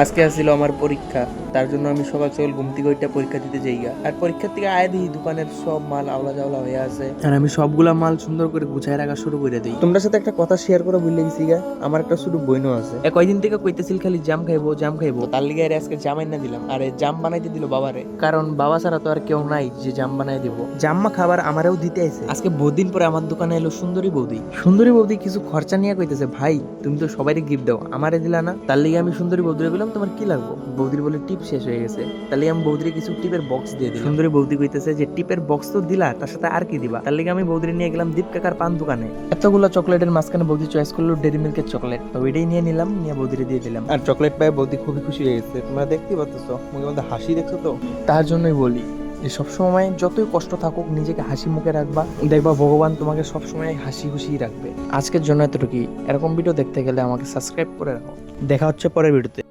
আজকে আসছিল আমার পরীক্ষা, তার জন্য আমি সকাল সকাল ঘুম থেকে ওইটা পরীক্ষা দিতে যাই গা। আর পরীক্ষার থেকে আয় দিই দোকানের সব মাল আওলা জাওলা হয়ে আছে, আর আমি সবগুলা মাল সুন্দর করে গুছায় রাখা শুরু করে দিই। তোমার সাথে একটা কথা শেয়ার করে ভুলে গেছি গা, আমার একটা ছোট বইনও আছে। কয়দিন থেকে কইতেছিল খালি জাম খাইবো জাম খাইবো, তার লিগে আজকে জাম আইনা দিলাম। আর জাম বানাইতে দিল বাবারে, কারণ বাবা ছাড়া তো আর কেউ নাই যে জাম বানাই দিব। জাম্মা খাবার আমারও দিতে আইছে। আজকে বহুদিন পরে আমার দোকানে এলো সুন্দরী বৌদি। সুন্দরী বৌদি কিছু খরচা নিয়ে কইতেছে, ভাই তুমি তো সবাইকে গিফট দাও, আমারে দিলা না। তার লিগে আমি সুন্দরী বৌদিরে বললাম তোমার কি লাগবে। বৌদির বলে টিপ শেষ হয়ে গেছে, তাহলে আমি বৌদিরে কিছু টিপের বক্স দিয়ে দিই। সুন্দরী বৌদি কইতেছে যে টিপের বক্স তো দিলা, তার সাথে আর কি দিবা। তার লিগে আমি বৌদিরে নিয়ে গেলাম দীপ কাকার পান দোকানে। এতগুলো চকলেটের মাঝখানে বৌদি চয়েস করলো ডেরি মিল্কের চকলেট, তো ওইটাই নিয়ে নিলাম, নিয়ে বৌদিরে দিয়ে দিলাম। আর চকলেট পায়ে বৌদি খুবই খুশি হয়ে গেছে। তোমরা দেখতে পাচ্ছ মুখের মধ্যে হাসি, দেখছো তো? তার জন্যই বলি যে সবসময় যতই কষ্ট থাকুক নিজেকে হাসি মুখে রাখবা, দেখবা ভগবান তোমাকে সবসময় হাসি খুশি রাখবে। আজকের জন্য এতটুকুই। এরকম ভিডিও দেখতে গেলে আমাকে সাবস্ক্রাইব করে রাখো। দেখা হচ্ছে পরের ভিডিওতে।